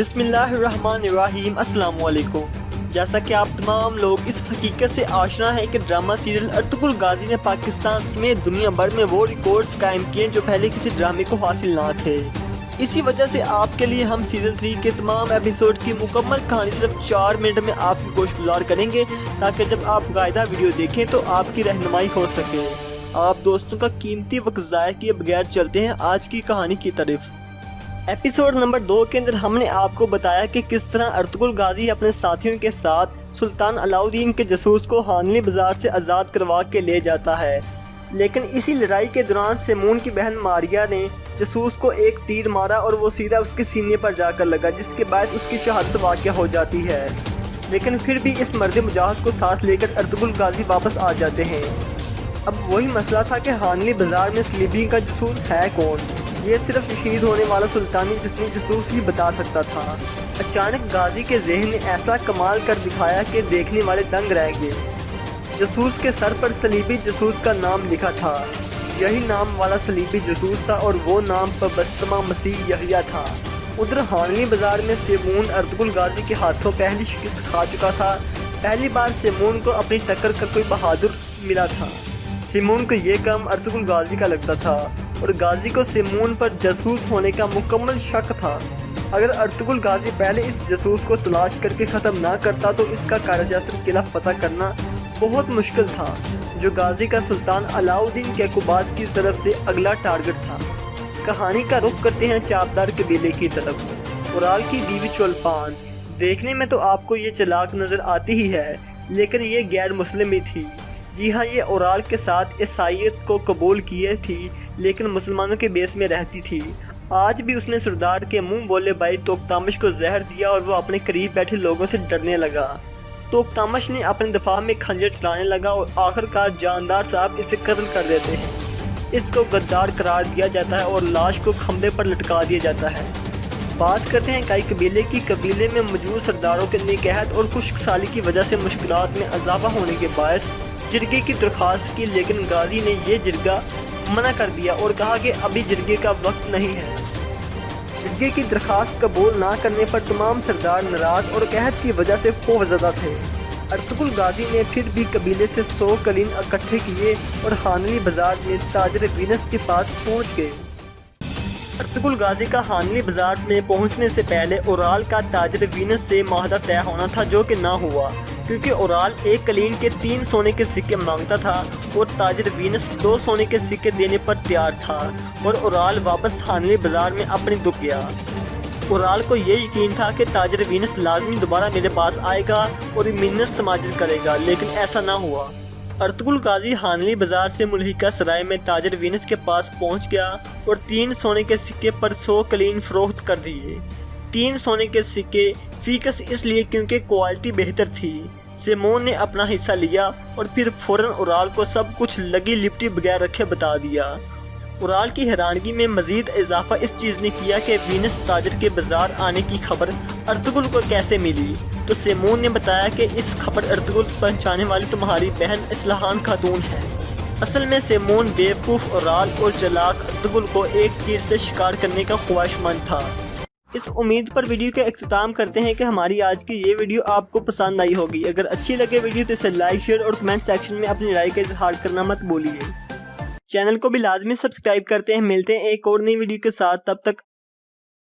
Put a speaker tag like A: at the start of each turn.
A: بسم اللہ الرحمن الرحیم۔ السلام علیکم۔ جیسا کہ آپ تمام لوگ اس حقیقت سے آشنا ہیں کہ ڈرامہ سیریل ارطغرل غازی نے پاکستان سمیت دنیا بھر میں وہ ریکارڈز قائم کیے جو پہلے کسی ڈرامے کو حاصل نہ تھے۔ اسی وجہ سے آپ کے لیے ہم سیزن 3 کے تمام ایپیسوڈ کی مکمل کہانی صرف 4 منٹ میں آپ کی گوش گزار کریں گے، تاکہ جب آپ باقاعدہ ویڈیو دیکھیں تو آپ کی رہنمائی ہو سکے۔ آپ دوستوں کا قیمتی وقت ضائع کیے بغیر چلتے ہیں آج کی کہانی کی طرف۔ ایپیسوڈ نمبر 2 کے اندر ہم نے آپ کو بتایا کہ کس طرح ارطغرل غازی اپنے ساتھیوں کے ساتھ سلطان علاؤالدین کے جاسوس کو حانلی بازار سے آزاد کروا کے لے جاتا ہے، لیکن اسی لڑائی کے دوران سیمون کی بہن ماریا نے جاسوس کو ایک تیر مارا اور وہ سیدھا اس کے سینے پر جا کر لگا، جس کے باعث اس کی شہادت واقع ہو جاتی ہے۔ لیکن پھر بھی اس مرد مجاہد کو ساتھ لے کر ارطغرل غازی واپس آ جاتے ہیں۔ اب وہی مسئلہ تھا کہ حانلی بازار میں سلیبی کا جاسوس ہے کون؟ یہ صرف شہید ہونے والا سلطانی جسمی جاسوس ہی بتا سکتا تھا۔ اچانک غازی کے ذہن نے ایسا کمال کر دکھایا کہ دیکھنے والے دنگ رہ گئے۔ جاسوس کے سر پر سلیبی جاسوس کا نام لکھا تھا۔ یہی نام والا سلیبی جاسوس تھا اور وہ نام پر بستمہ مسیح یحییٰ تھا۔ ادھر حانلی بازار میں سیمون ارطغرل غازی کے ہاتھوں پہلی شکست کھا چکا تھا۔ پہلی بار سیمون کو اپنی ٹکر کا کوئی بہادر ملا تھا۔ سیمون کو یہ کام ارطغرل غازی کا لگتا تھا اور غازی کو سیمون پر جاسوس ہونے کا مکمل شک تھا۔ اگر ارطغرل غازی پہلے اس جاسوس کو تلاش کر کے ختم نہ کرتا تو اس کا کارجاسر قلعہ فتح کرنا بہت مشکل تھا، جو غازی کا سلطان علاؤالدین کیقوباد کی طرف سے اگلا ٹارگٹ تھا۔ کہانی کا رخ کرتے ہیں چاپدار قبیلے کی طرف۔ اورال کی بیوی چولپان دیکھنے میں تو آپ کو یہ چلاک نظر آتی ہی ہے، لیکن یہ غیر مسلم ہی تھی۔ جی ہاں، یہ اورال کے ساتھ عیسائیت کو قبول کیے تھی، لیکن مسلمانوں کے بیس میں رہتی تھی۔ آج بھی اس نے سردار کے منہ بولے بھائی توختامش کو زہر دیا اور وہ اپنے قریب بیٹھے لوگوں سے ڈرنے لگا۔ توختامش نے اپنے دفاع میں خنجر چلانے لگا اور آخرکار جاندار صاحب اسے قتل کر دیتے ہیں۔ اس کو غدار قرار دیا جاتا ہے اور لاش کو کھمبے پر لٹکا دیا جاتا ہے۔ بات کرتے ہیں کئی قبیلے کی۔ قبیلے میں موجود سرداروں کے نکہت اور خشک سالی کی وجہ سے مشکلات میں اضافہ ہونے کے باعث جرگے کی درخواست کی، لیکن غازی نے یہ جرگہ منع کر دیا اور کہا کہ ابھی جرگے کا وقت نہیں ہے۔ جرگے کی درخواست قبول نہ کرنے پر تمام سردار ناراض اور قحط کی وجہ سے خوفزدہ تھے۔ ارطغرل غازی نے پھر بھی قبیلے سے 100 قلین اکٹھے کیے اور حانلی بازار میں تاجر وینس کے پاس پہنچ گئے۔ ارطغرل غازی کا حانلی بازار میں پہنچنے سے پہلے اورال کا تاجر وینس سے معاہدہ طے ہونا تھا، جو کہ نہ ہوا، کیونکہ اورال 1 قلین کے 3 سونے کے سکے مانگتا تھا اور تاجر وینس 2 سونے کے سکے دینے پر تیار تھا، اور اورال واپس حانلی بازار میں اپنی دکھ گیا۔ اورال کو یہ یقین تھا کہ تاجر وینس لازمی دوبارہ میرے پاس آئے گا اور منت سماجت کرے گا، لیکن ایسا نہ ہوا۔ ارطغرل غازی حانلی بازار سے ملحقہ سرائے میں تاجر وینس کے پاس پہنچ گیا اور 3 سونے کے سکے پر 100 قلین فروخت کر دیے۔ 3 سونے کے سکے فیکس اس لیے کیونکہ کوالٹی بہتر تھی۔ سیمون نے اپنا حصہ لیا اور پھر فوراً اورال کو سب کچھ لگی لپٹی بغیر رکھے بتا دیا۔ اورال کی حیرانگی میں مزید اضافہ اس چیز نے کیا کہ وینس تاجر کے بازار آنے کی خبر ارطغرل کو کیسے ملی، تو سیمون نے بتایا کہ اس خبر ارطغرل پہنچانے والی تمہاری بہن اصلاحان خاتون ہے۔ اصل میں سیمون بیوقوف اورال اور چلاک ارطغرل کو ایک تیر سے شکار کرنے کا خواہشمند تھا۔ اس امید پر ویڈیو کا اختتام کرتے ہیں کہ ہماری آج کی یہ ویڈیو آپ کو پسند آئی ہوگی۔ اگر اچھی لگے ویڈیو تو اسے لائک، شیئر اور کمنٹ سیکشن میں اپنی رائے کا اظہار کرنا مت بھولیے۔ چینل کو بھی لازمی سبسکرائب کرتے ہیں۔ ملتے ہیں ایک اور نئی ویڈیو کے ساتھ، تب تک